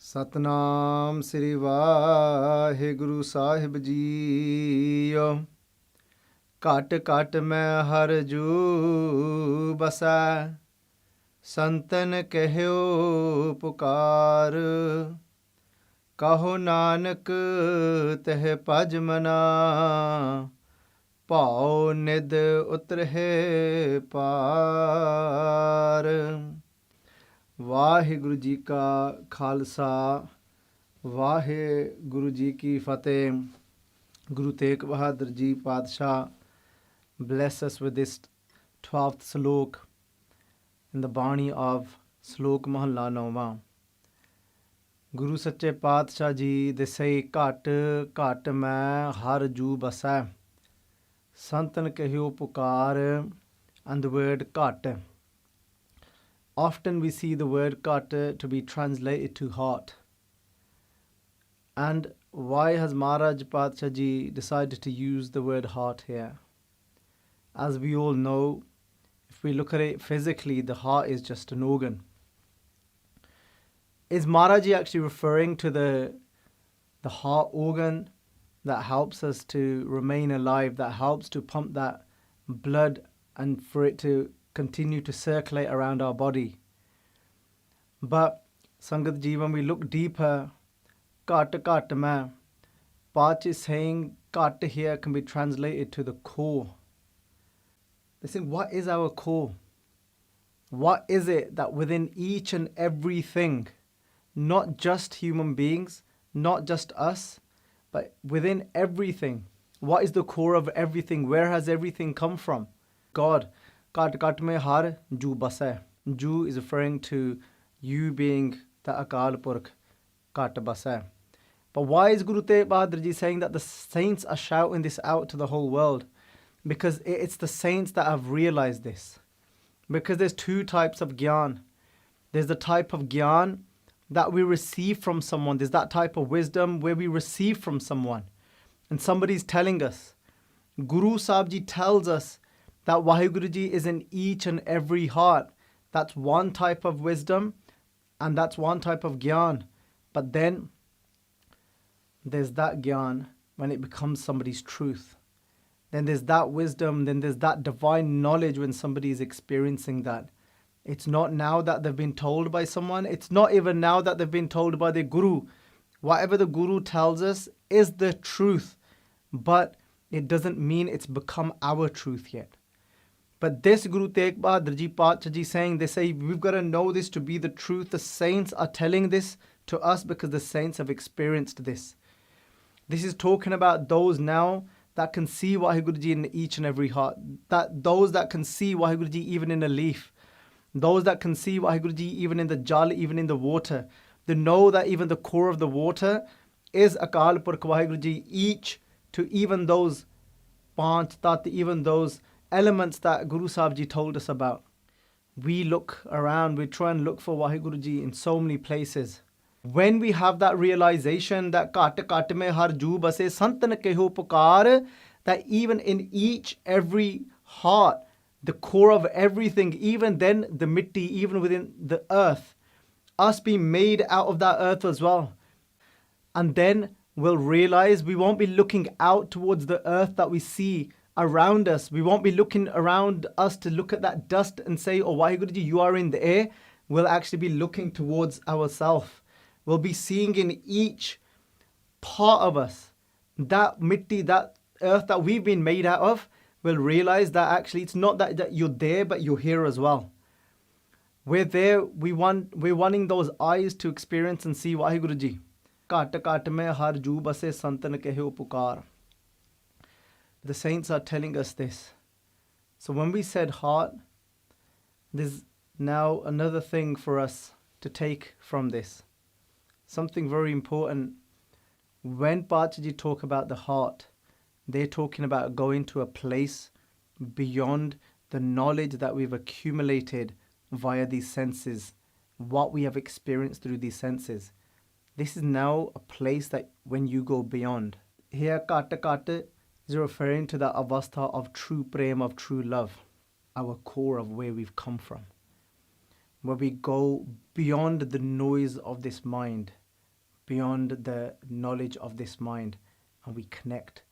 ਸਤਨਾਮ ਸ੍ਰੀ ਵਾਹਿਗੁਰੂ ਸਾਹਿਬ JIO. ਘਟ ਘਟ ਮੈਂ ਹਰ ਜੂ ਬਸੈ, ਸੰਤਨ ਕਹਿਓ ਪੁਕਾਰ। ਕਹੋ ਨਾਨਕ ਤਹਿ ਭਜ ਮਨਾ, ਭਾਉ ਨਿਧ ਉਤਰਹਿ ਪਾਰ। ਵਾਹਿਗੁਰੂ ਜੀ ਕਾ ਖਾਲਸਾ, ਵਾਹਿਗੁਰੂ ਜੀ ਕੀ ਫਤਿਹ। Guru Tegh Bahadur Ji Padshah bless us with this 12th Salok in the Bani of Salok Mahalla 9. Guru Sache Padshah Ji, they say, Ghat ghat main har ju basai, santan kahyo pukar, and the word ghat. Often we see the word ghat to be translated to heart. And why has Maharaj Padshah Ji decided to use the word heart here? As we all know, if we look at it physically, the heart is just an organ. Is Maharaj Ji actually referring to the heart organ that helps us to remain alive, that helps to pump that blood and for it to continue to circulate around our body? But Sangat Ji, when we look deeper, ghat ghat main, Pach is saying ghat here can be translated to the core. They say, what is our core? What is it that within each and everything, not just human beings, not just us, but within everything, what is the core of everything? Where has everything come from? God. Ghat ghat mein har ju basai. Ju is referring to you being the Akal Purkh, ghat basai. But why is Guru Tegh Bahadur Ji saying that the saints are shouting this out to the whole world? Because it's the saints that have realized this. Because there's two types of gyan. There's the type of gyan that we receive from someone. There's that type of wisdom where we receive from someone. And somebody's telling us. Guru Sahib Ji tells us that Waheguru Ji is in each and every heart. That's one type of wisdom and that's one type of gyan. But then there's that gyan when it becomes somebody's truth. Then there's that wisdom, then there's that divine knowledge when somebody is experiencing that. It's not now that they've been told by someone. It's not even now that they've been told by their guru. Whatever the guru tells us is the truth. But it doesn't mean it's become our truth yet. But this Guru Tegh Bahadur Ji Padshah Ji saying, they say, we've got to know this to be the truth. The saints are telling this to us because the saints have experienced this. This is talking about those now that can see Waheguru Ji in each and every heart. Those that can see Waheguru Ji even in a leaf. Those that can see Waheguru Ji even in the jal, even in the water. They know that even the core of the water is Akal Purkh Waheguru Ji. Each to even those Panch Tat, even those elements that Guru Sahib Ji told us about. We look around, we try and look for Waheguru Ji in so many places. When we have that realization that ghat ghat mein har ju base, santan keho pukar, that even in each, every heart, the core of everything, even then the mitti, even within the earth, us being made out of that earth as well. And then we'll realize we won't be looking out towards the earth that we see around us. We won't be looking around us to look at that dust and say, oh, Waheguru Ji, you are in the air. We'll actually be looking towards ourselves. We'll be seeing in each part of us, that mitti, that earth that we've been made out of, we'll realize that actually it's not that you're there, but you're here as well. We're there, we're wanting those eyes to experience and see Waheguru Ji. Ghat ghat mein har ju base, santan keho pukar. The saints are telling us this. So when we said heart, there's now another thing for us to take from this. Something very important. When Padshah Ji talk about the heart, they're talking about going to a place beyond the knowledge that we've accumulated via these senses, what we have experienced through these senses. This is now a place that when you go beyond. Here, ghat ghat is referring to the avastha of true prem, of true love, our core of where we've come from. where we go beyond the noise of this mind, beyond the knowledge of this mind and we connect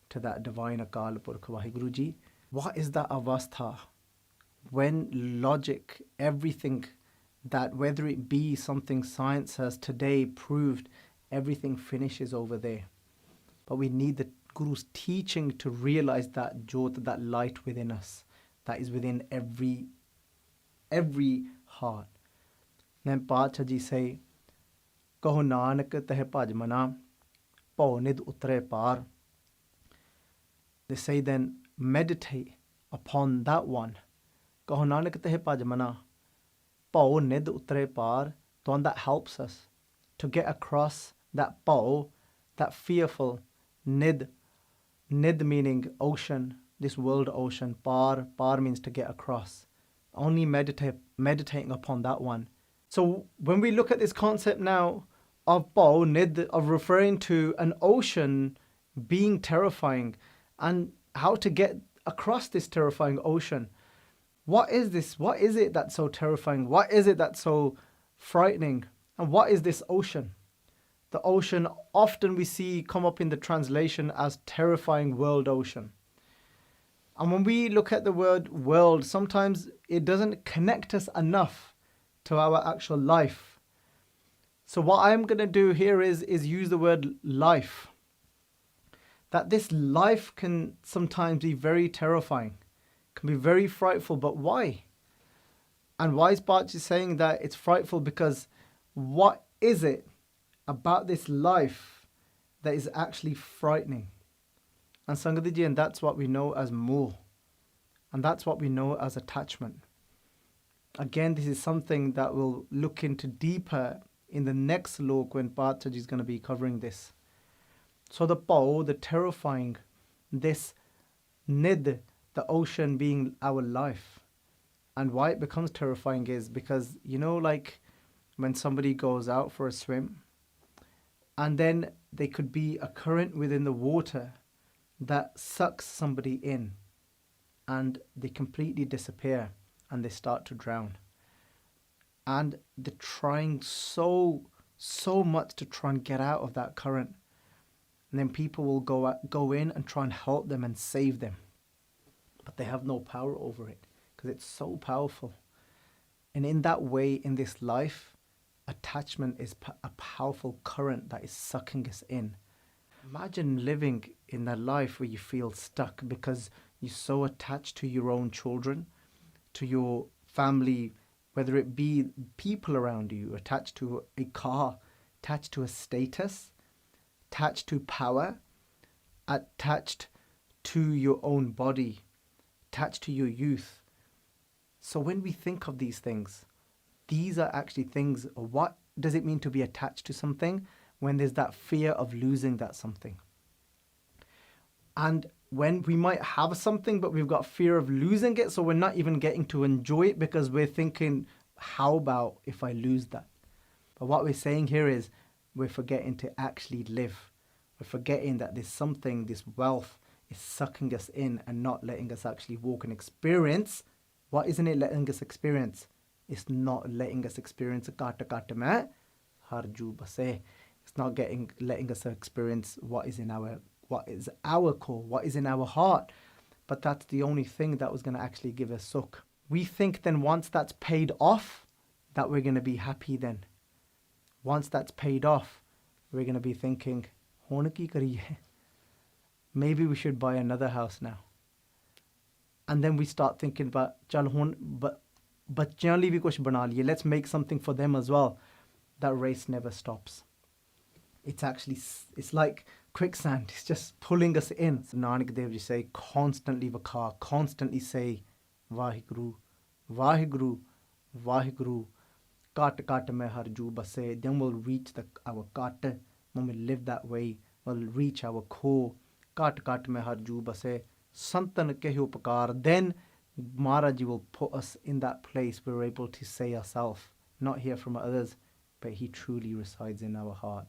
to that divine Akal Purkh Vaheguru Ji. What is that avastha? When logic, everything that, whether it be something science has today proved, everything finishes over there. But we need the Guru's teaching to realize that jyot, that light within us, that is within every heart. Then Pacha Ji say, Kaho Nanak teh bhaj mana, pau nid utre par. They say then, meditate upon that one. Kaho Nanak teh bhaj mana, pau nid utre par. The one that helps us to get across that pau, that fearful nid meaning ocean, this world ocean. Par means to get across. Only meditating upon that one. So when we look at this concept now of pau nid, of referring to an ocean being terrifying, and how to get across this terrifying ocean. What is this? What is it that's so terrifying? What is it that's so frightening? And what is this ocean? The ocean often we see come up in the translation as terrifying world ocean. And when we look at the word world, sometimes it doesn't connect us enough to our actual life. So what I'm going to do here is use the word life. That this life can sometimes be very terrifying, can be very frightful, but why? And why is S.Baljit saying that it's frightful? Because what is it about this life that is actually frightening? And Sangadiji, and that's what we know as moh. And that's what we know as attachment. Again, this is something that we'll look into deeper in the next slok when Pacha Ji is going to be covering this. So the pau, the terrifying, this nid, the ocean being our life. And why it becomes terrifying is because, like when somebody goes out for a swim, and then there could be a current within the water that sucks somebody in, and they completely disappear, and they start to drown. And they're trying so much to try and get out of that current. And then people will go in and try and help them and save them. But they have no power over it because it's so powerful. And in that way, in this life, attachment is a powerful current that is sucking us in. Imagine living in a life where you feel stuck because you're so attached to your own children, to your family, whether it be people around you, attached to a car, attached to a status, attached to power, attached to your own body, attached to your youth. So when we think of these things, these are actually things. What does it mean to be attached to something when there's that fear of losing that something? And when we might have something, but we've got fear of losing it, so we're not even getting to enjoy it because we're thinking, how about if I lose that? But what we're saying here is we're forgetting to actually live. We're forgetting that there's something, this wealth is sucking us in and not letting us actually walk and experience. What isn't it letting us experience? It's not letting us experience kaata mein harju base. It's not letting us experience what is our core, what is in our heart. But that's the only thing that was going to actually give us sukh. We think then once that's paid off, that we're going to be happy then. Once that's paid off, we're going to be thinking, "Hone ki kariye? Maybe we should buy another house now." And then we start thinking about, "Chal hun, bachyan li bhi kuch bana liye. Let's make something for them as well." That race never stops. It's like quicksand. It's just pulling us in. So Nanak Dev Ji say, constantly vakha, constantly say, Vaheguru, Vaheguru, Vaheguru. Kat mein harju base. Then we'll reach our kat. When we live that way, we'll reach our core. Kat mein harju base. Santan ke upakar. Then Maharaj will put us in that place where we're able to say ourselves, not hear from others, but he truly resides in our heart.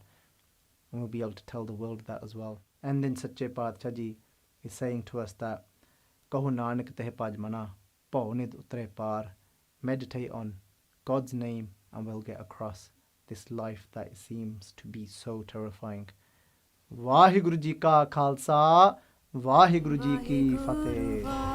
And we'll be able to tell the world that as well. And then Sache Paatshah Ji is saying to us that Kaho Nanak teh bhaj mana, pau nid utre par. Meditate on God's name and we'll get across this life that seems to be so terrifying. Vaheguru Ji ka Khalsa, Vaheguru Ji ki Fateh.